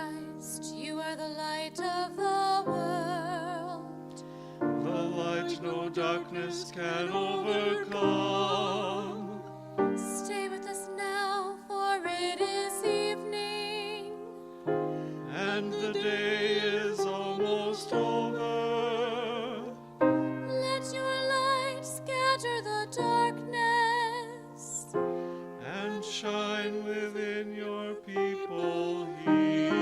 Christ, you are the light of the world. The light no darkness can overcome. Stay with us now, for it is evening, and the day is almost over. Let your light scatter the darkness, and shine within your people here.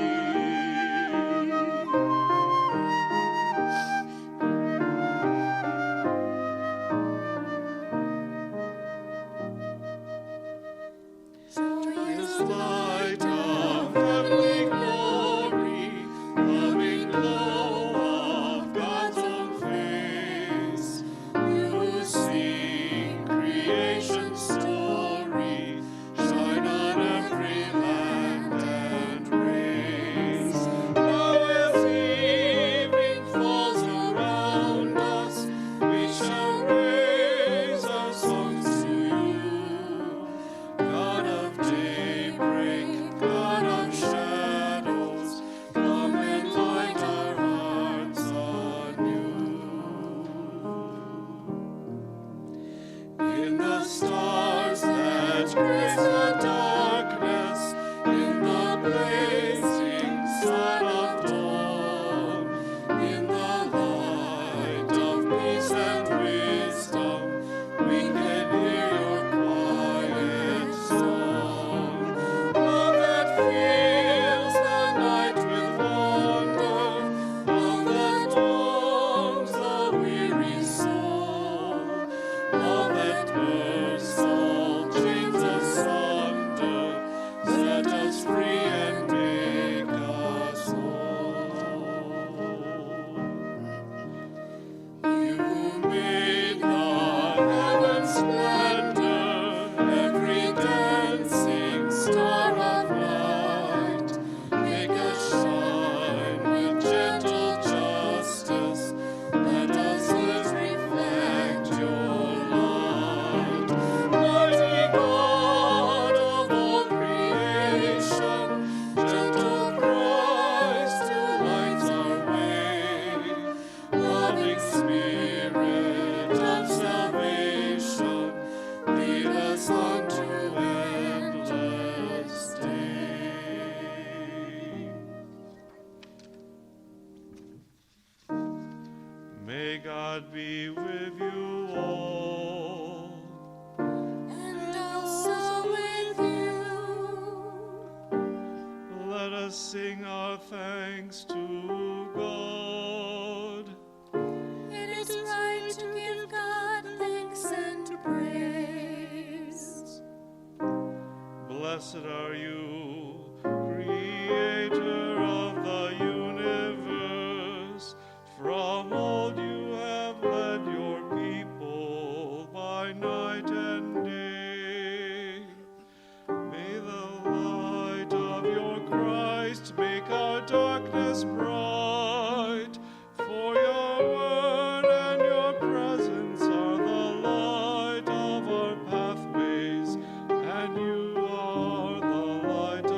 Joyous light of heavenly glory, loving glow of God's own face, you sing creation's story, shine on every land and race. Now as evening falls around us, we shall raise our songs to you. God of daybreak, God of shadows, come and light our hearts anew. In the stars that grace the darkness, in the blazing sun of dawn, in the light of peace and wisdom, we can hear your quiet song. Love that fills the night with wonder, love that warms the weary soul, love that bursts all chains asunder, set us free and make us whole. You made the heaven's splendor, every dancing star of light. Make us shine with gentle justice. Let us live reflect your light. Mighty God of all creation, gentle Christ who lights our way, loving Spirit of salvation, lead us on to endless day. May God be with you all. and also with you. Let us sing our thanks to God. It is right to give God thanks and praise. Blessed are you, Creator of the universe. From old you have led your people by night and day. May the light of your Christ make our darkness bright. For your word and your presence are the light of our pathways, and you are the light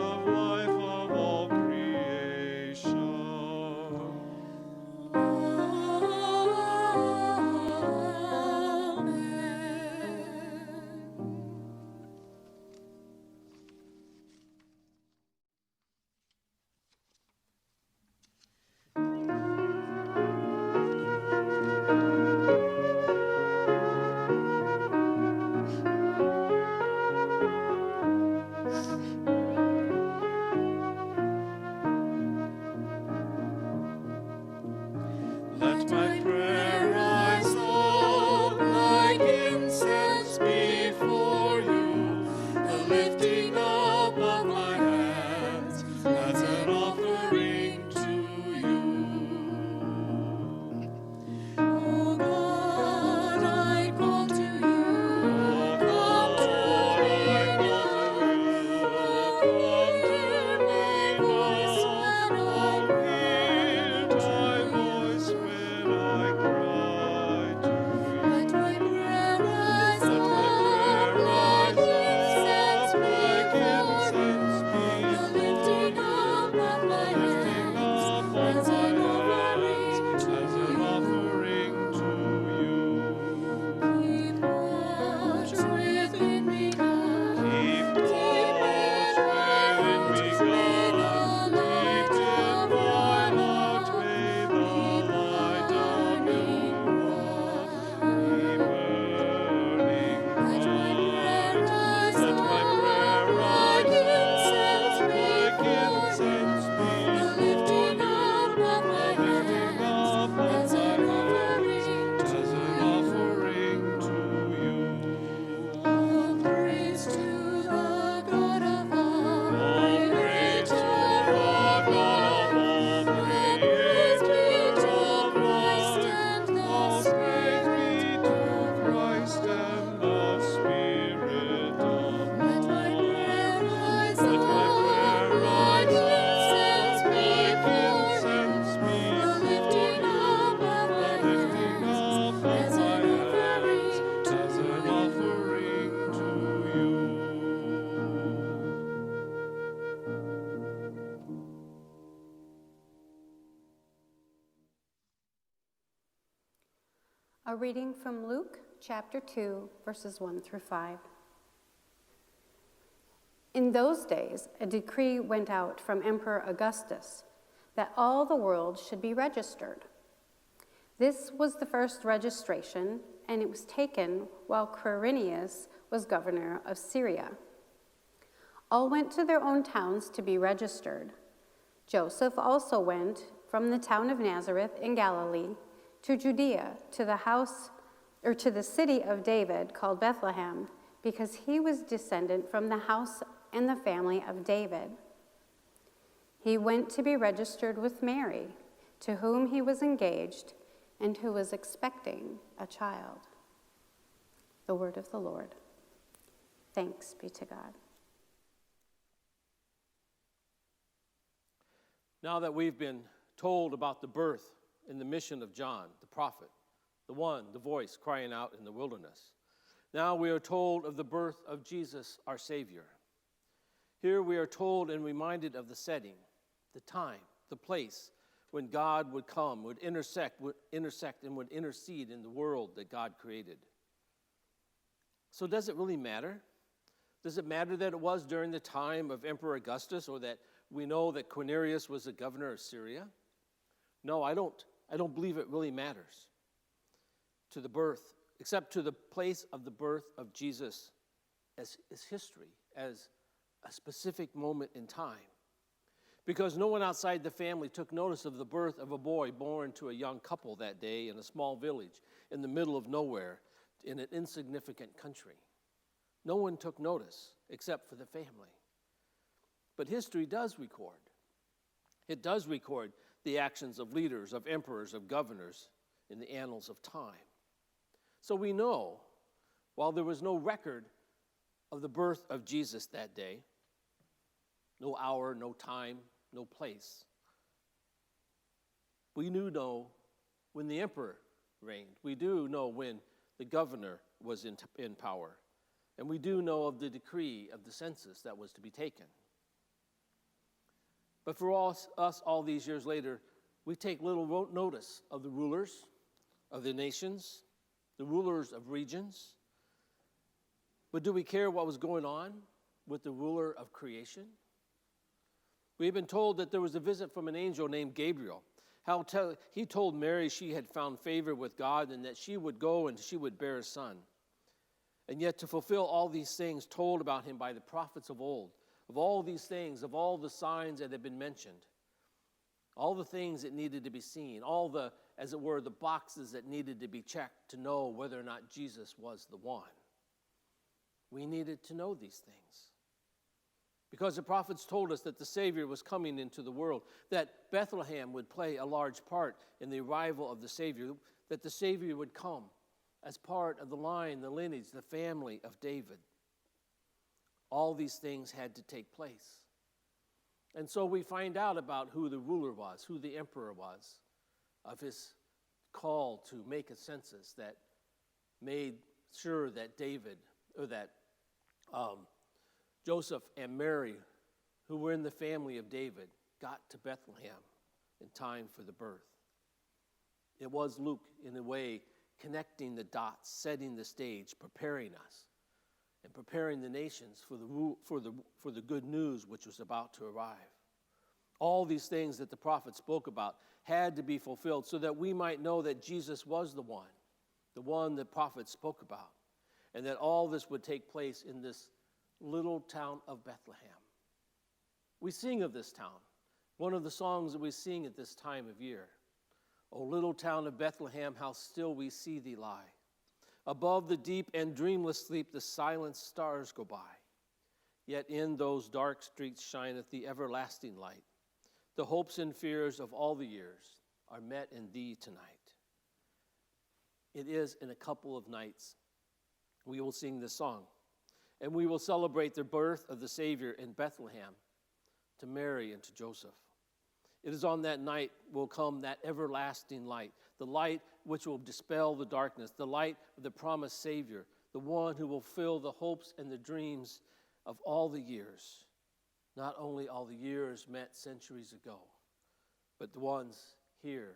A reading from Luke chapter 2, verses 1 through 5. In those days, a decree went out from Emperor Augustus that all the world should be registered. This was the first registration, and it was taken while Quirinius was governor of Syria. All went to their own towns to be registered. Joseph also went from the town of Nazareth in Galilee to Judea, to the city of David called Bethlehem, because he was descendant from the house and the family of David. He went to be registered with Mary, to whom he was engaged and who was expecting a child. The word of the Lord. Thanks be to God. Now that we've been told about the birth and the mission of John, the prophet, the voice crying out in the wilderness, now we are told of the birth of Jesus, our Savior. Here we are told and reminded of the setting, the time, the place when God would come, would intersect and would intercede in the world that God created. So does it really matter? Does it matter that it was during the time of Emperor Augustus, or that we know that Quirinius was the governor of Syria? No, I don't believe it really matters to the birth, except to the place of the birth of Jesus as history, as a specific moment in time. Because no one outside the family took notice of the birth of a boy born to a young couple that day in a small village in the middle of nowhere in an insignificant country. No one took notice except for the family. But history does record. It does record the actions of leaders, of emperors, of governors in the annals of time. So we know, while there was no record of the birth of Jesus that day, no hour, no time, no place, we do know when the emperor reigned. We do know when the governor was in power. And we do know of the decree of the census that was to be taken. But for us all these years later, we take little notice of the rulers of the nations, the rulers of regions. But do we care what was going on with the ruler of creation? We've been told that there was a visit from an angel named Gabriel. He told Mary she had found favor with God and that she would go and she would bear a son. And yet to fulfill all these things told about him by the prophets of old, of all these things, of all the signs that had been mentioned, all the things that needed to be seen, all the, as it were, the boxes that needed to be checked to know whether or not Jesus was the one. We needed to know these things. Because the prophets told us that the Savior was coming into the world, that Bethlehem would play a large part in the arrival of the Savior, that the Savior would come as part of the line, the lineage, the family of David. All these things had to take place. And so we find out about who the ruler was, who the emperor was, of his call to make a census that made sure that Joseph and Mary, who were in the family of David, got to Bethlehem in time for the birth. It was Luke, in a way, connecting the dots, setting the stage, preparing us, and preparing the nations for the good news which was about to arrive. All these things that the prophet spoke about had to be fulfilled so that we might know that Jesus was the one the prophet spoke about, and that all this would take place in this little town of Bethlehem. We sing of this town. One of the songs that we sing at this time of year. O little town of Bethlehem, how still we see thee lie. Above the deep and dreamless sleep, the silent stars go by. Yet in those dark streets shineth the everlasting light. The hopes and fears of all the years are met in thee tonight. It is in a couple of nights we will sing this song. And we will celebrate the birth of the Savior in Bethlehem to Mary and to Joseph. It is on that night will come that everlasting light, the light which will dispel the darkness, the light of the promised Savior, the one who will fill the hopes and the dreams of all the years. Not only all the years met centuries ago, but the ones here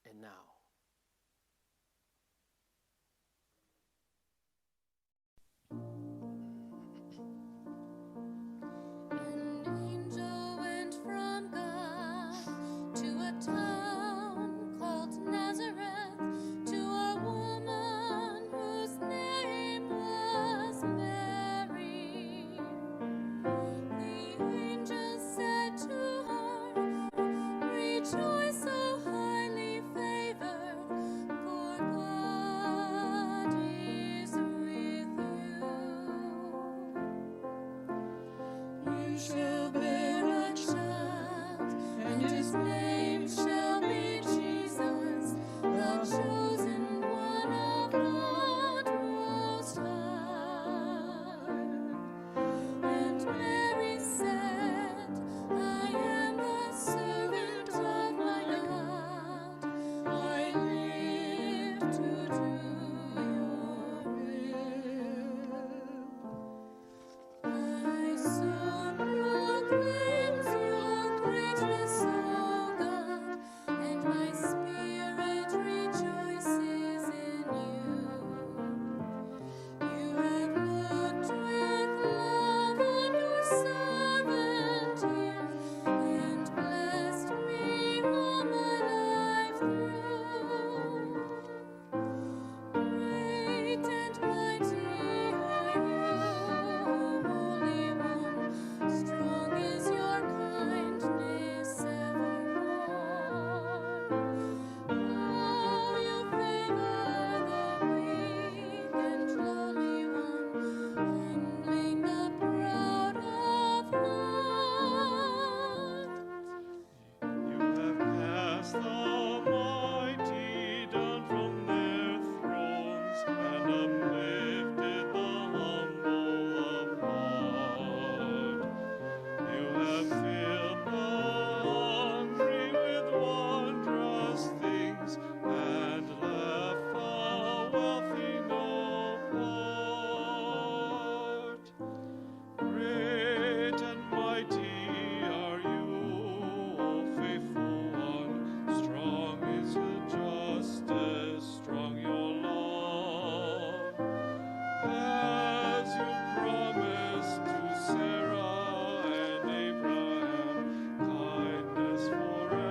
and now. shall bear a child, and his name shall be Jesus, the chosen one of God Most High. And Mary said, I am the servant of my God. I live to do your will. My soul proclaims your greatness, O God, and my spirit rejoices in you. You have looked with love on your servant here, and blessed me all my life through. Great and mighty are you, Holy One, strong is your kindness evermore. Oh, you favor the weak and lowly one, humbling the proud of heart. You have cast the mighty down from their thrones and uplifted the humble of heart. You have filled the hungry with wondrous things and left the wealthy no part. Great and mighty are you, O faithful one. Strong is your justice, strong your love. As you promised to Sarah and Abraham, kindness forevermore.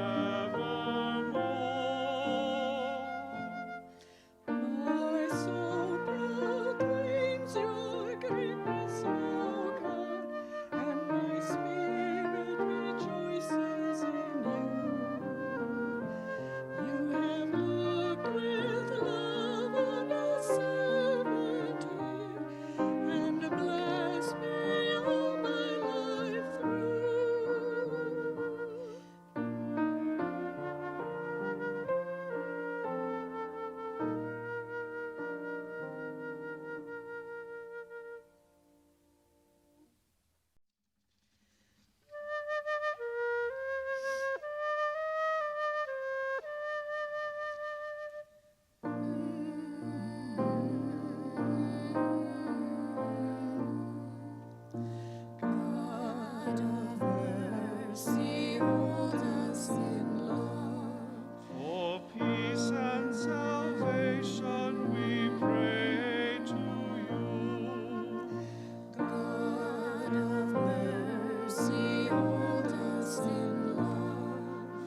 My soul proclaims your greatness, O God, and my spirit rejoices in you. You have looked with love on your servant here, and blessed me all my life through. God of mercy, hold us in love. For peace and salvation we pray to you. God of mercy, hold us in love.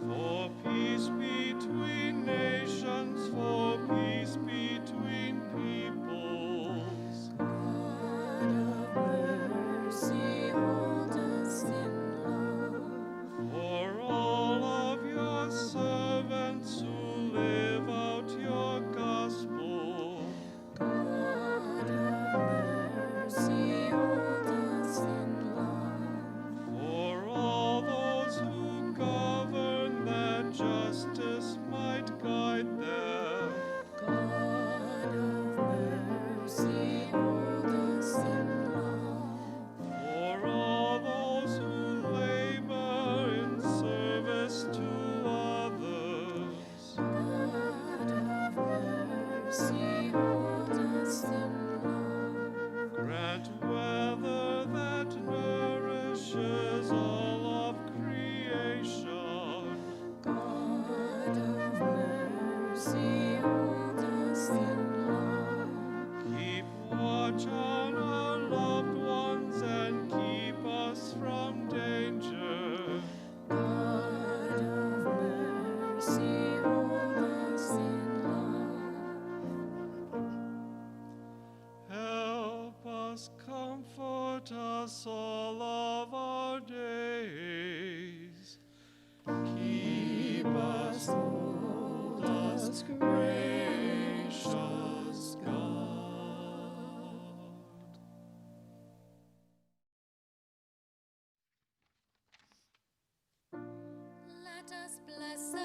For peace between nations, for peace between peoples. God of mercy, hold us in love. For all of your servants who live out your gospel. God of mercy, hold us in love. For all those who govern, that justice might guide them. God of mercy, hold us in love. For all those who labor in service to others. God of mercy, hold us in love. Grant weather that nourishes all of creation. God of mercy, hold us in love. Keep watch on our loved ones and keep us from danger. God of mercy, hold us in love. Help us, comfort us all of our days. Keep us, hold us, gracious God. let us bless